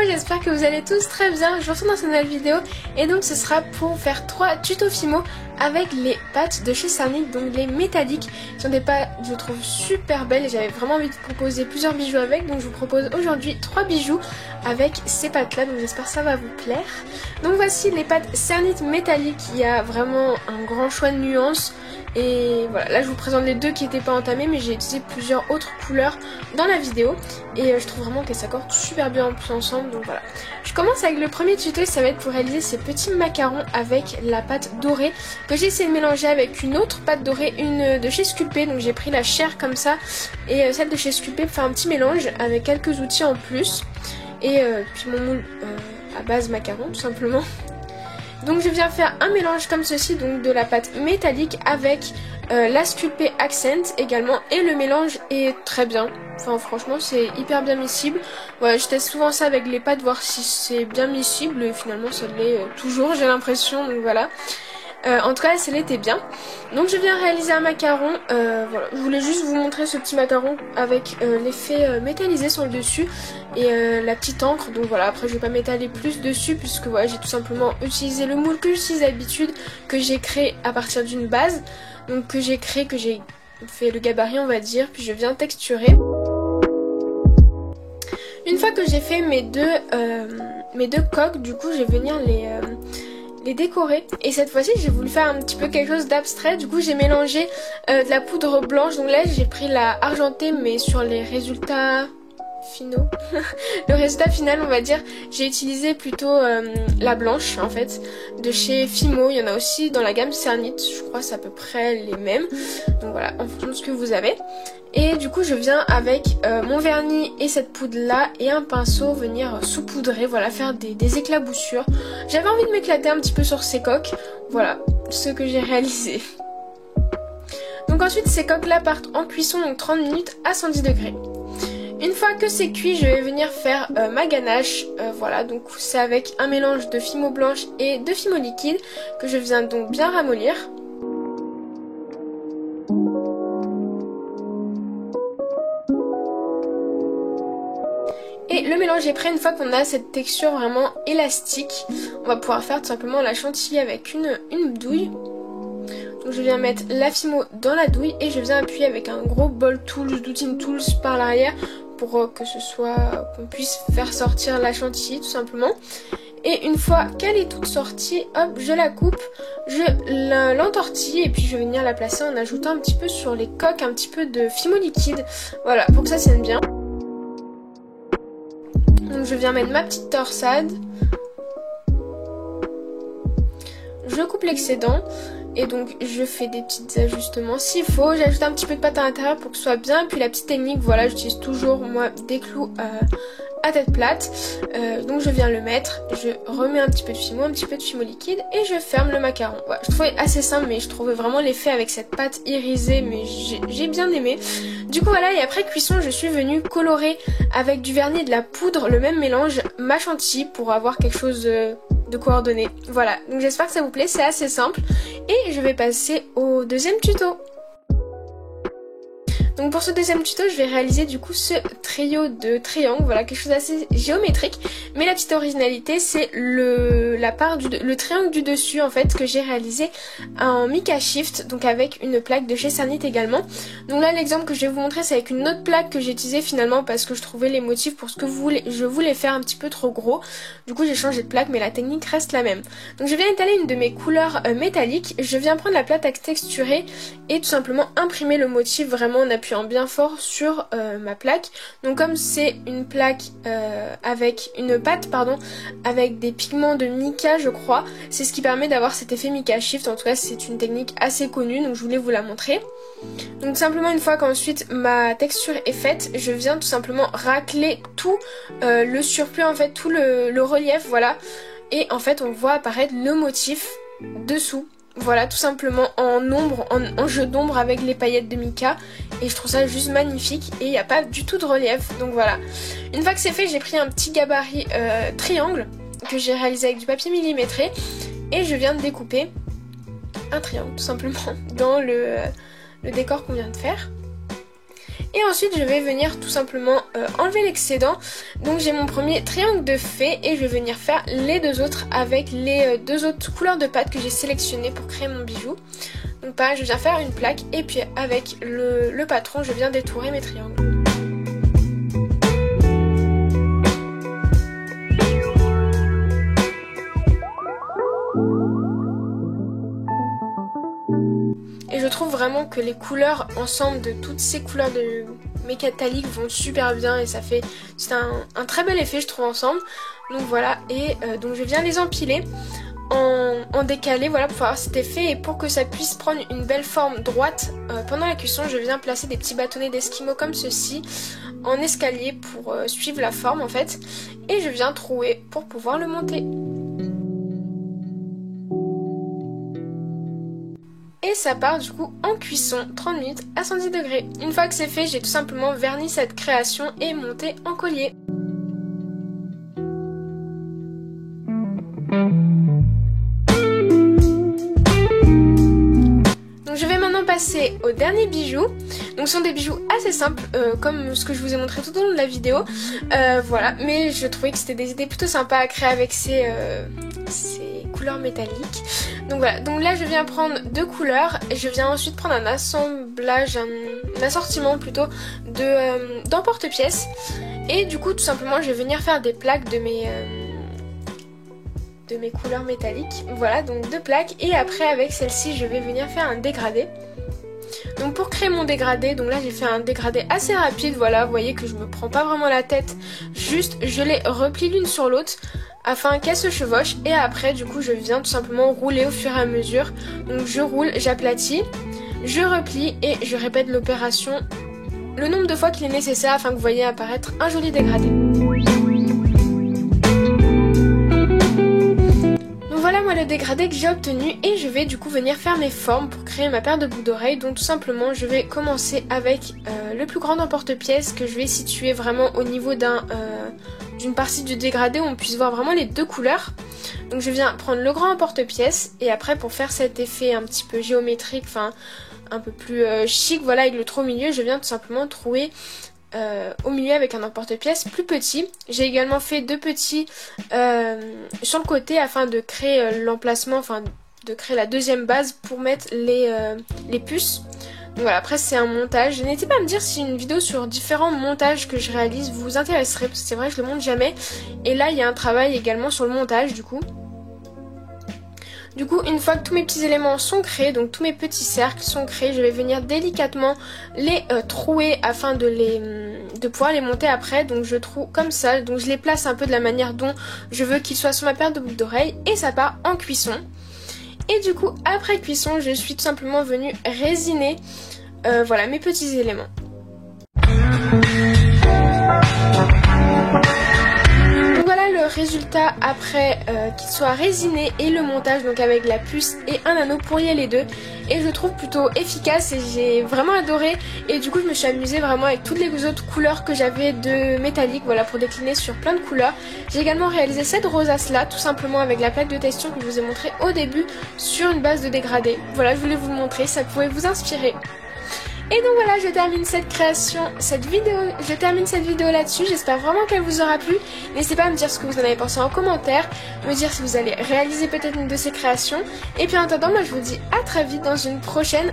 J'espère que vous allez tous très bien. Je vous retrouve dans cette nouvelle vidéo et donc ce sera pour faire 3 tutos Fimo avec les pattes de chez Cernit, donc les métalliques. Ce sont des pattes que je trouve super belles et j'avais vraiment envie de proposer plusieurs bijoux avec, donc je vous propose aujourd'hui 3 bijoux avec ces pattes là, donc j'espère que ça va vous plaire. Donc voici les pattes Cernit métalliques, il y a vraiment un grand choix de nuances. Et voilà, là je vous présente les deux qui n'étaient pas entamés, mais j'ai utilisé plusieurs autres couleurs dans la vidéo et je trouve vraiment qu'elles s'accordent super bien en plus ensemble, donc voilà. Je commence avec le premier tuto, ça va être pour réaliser ces petits macarons avec la pâte dorée que j'ai essayé de mélanger avec une autre pâte dorée, une de chez Sculpey, donc j'ai pris la chair comme ça et celle de chez Sculpey pour faire un petit mélange avec quelques outils en plus et puis mon moule à base macaron tout simplement. Donc je viens faire un mélange comme ceci, donc de la pâte métallique avec la Sculpey Accent également, et le mélange est très bien. Enfin franchement c'est hyper bien miscible. Voilà, je teste souvent ça avec les pâtes, voir si c'est bien miscible et finalement ça l'est toujours, j'ai l'impression, donc voilà. En tout cas celle était bien. Donc je viens réaliser un macaron, voilà, je voulais juste vous montrer ce petit macaron avec l'effet métallisé sur le dessus et la petite encre. Donc voilà, après je vais pas m'étaler plus dessus puisque voilà, j'ai tout simplement utilisé le moule que j'utilise d'habitude, que j'ai créé à partir d'une base, donc que j'ai fait le gabarit on va dire, puis je viens texturer. Une fois que j'ai fait mes deux coques, du coup je vais venir les décorer, et cette fois-ci j'ai voulu faire un petit peu quelque chose d'abstrait. Du coup j'ai mélangé de la poudre blanche, donc là j'ai pris la argentée mais sur les résultats finaux le résultat final on va dire, j'ai utilisé plutôt la blanche en fait de chez Fimo. Il y en a aussi dans la gamme Cernit, je crois c'est à peu près les mêmes, donc voilà, en fonction de ce que vous avez. Et du coup je viens avec mon vernis et cette poudre là et un pinceau venir saupoudrer, voilà, faire des éclaboussures. J'avais envie de m'éclater un petit peu sur ces coques, voilà ce que j'ai réalisé. Donc ensuite ces coques là partent en cuisson, donc 30 minutes à 110 degrés. Une fois que c'est cuit, je vais venir faire ma ganache, voilà, donc c'est avec un mélange de Fimo blanche et de Fimo liquide que je viens donc bien ramollir. Et le mélange est prêt. Une fois qu'on a cette texture vraiment élastique, on va pouvoir faire tout simplement la chantilly avec une douille. Donc je viens mettre la Fimo dans la douille et je viens appuyer avec un gros bol tools, d'Outil Tools par l'arrière pour que qu'on puisse faire sortir la chantilly tout simplement. Et une fois qu'elle est toute sortie, hop, je la coupe, je l'entortille et puis je vais venir la placer en ajoutant un petit peu sur les coques un petit peu de Fimo liquide, voilà, pour que ça tienne bien. Donc je viens mettre ma petite torsade, je coupe l'excédent et donc je fais des petits ajustements s'il faut. J'ajoute un petit peu de pâte à l'intérieur pour que ce soit bien, et puis la petite technique, voilà, j'utilise toujours moi des clous à tête plate, donc je viens le mettre, je remets un petit peu de Fimo, un petit peu de Fimo liquide et je ferme le macaron. Voilà, je trouvais assez simple mais je trouvais vraiment l'effet avec cette pâte irisée, mais j'ai bien aimé. Du coup voilà, et après cuisson je suis venue colorer avec du vernis et de la poudre, le même mélange, ma chantilly pour avoir quelque chose de coordonné. Voilà, donc j'espère que ça vous plaît, c'est assez simple et je vais passer au deuxième tuto. Donc pour ce deuxième tuto, je vais réaliser du coup ce trio de triangles, voilà, quelque chose d'assez géométrique, mais la petite originalité c'est le triangle du dessus en fait que j'ai réalisé en Mica Shift, donc avec une plaque de chez Cernit également. Donc là l'exemple que je vais vous montrer c'est avec une autre plaque que j'ai utilisée finalement parce que je trouvais les motifs pour ce que je voulais faire un petit peu trop gros. Du coup j'ai changé de plaque mais la technique reste la même. Donc je viens étaler une de mes couleurs métalliques, je viens prendre la plaque à texturer et tout simplement imprimer le motif vraiment en appuyant bien fort sur ma plaque. Donc comme c'est une plaque avec une pâte avec des pigments de mica je crois, c'est ce qui permet d'avoir cet effet Mica Shift. En tout cas c'est une technique assez connue, donc je voulais vous la montrer. Donc simplement une fois qu'ensuite ma texture est faite, je viens tout simplement racler tout le surplus en fait, tout le relief, voilà, et en fait on voit apparaître le motif dessous. Voilà, tout simplement en ombre, en jeu d'ombre avec les paillettes de mica, et je trouve ça juste magnifique et il n'y a pas du tout de relief. Donc voilà, une fois que c'est fait, j'ai pris un petit gabarit triangle que j'ai réalisé avec du papier millimétré et je viens de découper un triangle tout simplement le décor qu'on vient de faire. Et ensuite je vais venir tout simplement enlever l'excédent. Donc j'ai mon premier triangle de fée et je vais venir faire les deux autres avec les deux autres couleurs de pâte que j'ai sélectionnées pour créer mon bijou. Donc pareil, je viens faire une plaque et puis avec le patron je viens détourer mes triangles. Et je trouve vraiment que les couleurs ensemble de toutes ces couleurs de métalliques vont super bien et ça fait c'est un très bel effet je trouve ensemble. Donc voilà, et donc je viens les empiler en décalé, voilà, pour avoir cet effet et pour que ça puisse prendre une belle forme droite pendant la cuisson. Je viens placer des petits bâtonnets d'esquimaux comme ceci en escalier pour suivre la forme en fait, et je viens trouer pour pouvoir le monter. Et ça part du coup en cuisson 30 minutes à 110 degrés. Une fois que c'est fait, j'ai tout simplement verni cette création et monté en collier. Donc je vais maintenant passer au dernier bijou. Donc ce sont des bijoux assez simples comme ce que je vous ai montré tout au long de la vidéo. Voilà, mais je trouvais que c'était des idées plutôt sympas à créer avec ces couleurs métalliques. Donc voilà, donc là je viens prendre deux couleurs et je viens ensuite prendre un assemblage, un assortiment plutôt d'emporte-pièces. Et du coup tout simplement je vais venir faire des plaques de mes couleurs métalliques. Voilà, donc deux plaques et après avec celle-ci je vais venir faire un dégradé. Donc pour créer mon dégradé, donc là j'ai fait un dégradé assez rapide, voilà, vous voyez que je me prends pas vraiment la tête, juste je les replie l'une sur l'autre afin qu'elles se chevauchent et après du coup je viens tout simplement rouler au fur et à mesure. Donc je roule, j'aplatis, je replie et je répète l'opération le nombre de fois qu'il est nécessaire afin que vous voyez apparaître un joli dégradé. Voilà moi le dégradé que j'ai obtenu et je vais du coup venir faire mes formes pour créer ma paire de boucles d'oreilles. Donc tout simplement je vais commencer avec le plus grand emporte-pièce que je vais situer vraiment au niveau d'une partie du dégradé où on puisse voir vraiment les deux couleurs. Donc je viens prendre le grand emporte-pièce et après pour faire cet effet un petit peu géométrique, enfin un peu plus chic, voilà, avec le trou au milieu, je viens tout simplement trouer au milieu avec un emporte-pièce plus petit. J'ai également fait deux petits sur le côté afin de créer l'emplacement, enfin de créer la deuxième base pour mettre les puces. Donc voilà, après c'est un montage. N'hésitez pas à me dire si une vidéo sur différents montages que je réalise vous intéresserait, parce que c'est vrai que je le monte jamais. Et là il y a un travail également sur le montage du coup. Du coup, une fois que tous mes petits éléments sont créés, donc tous mes petits cercles sont créés, je vais venir délicatement les trouer afin de pouvoir les monter après. Donc je troue comme ça, donc je les place un peu de la manière dont je veux qu'ils soient sur ma paire de boucles d'oreilles et ça part en cuisson. Et du coup, après cuisson, je suis tout simplement venue résiner voilà, mes petits éléments. Le résultat après qu'il soit résiné et le montage donc avec la puce et un anneau pour lier les deux, et je trouve plutôt efficace et j'ai vraiment adoré. Et du coup je me suis amusée vraiment avec toutes les autres couleurs que j'avais de métallique, voilà, pour décliner sur plein de couleurs. J'ai également réalisé cette rosace là tout simplement avec la plaque de texture que je vous ai montré au début sur une base de dégradé. Voilà, je voulais vous le montrer, ça pouvait vous inspirer. Et donc voilà, je termine cette vidéo là-dessus. J'espère vraiment qu'elle vous aura plu. N'hésitez pas à me dire ce que vous en avez pensé en commentaire, me dire si vous allez réaliser peut-être une de ces créations. Et puis en attendant, moi je vous dis à très vite dans une prochaine.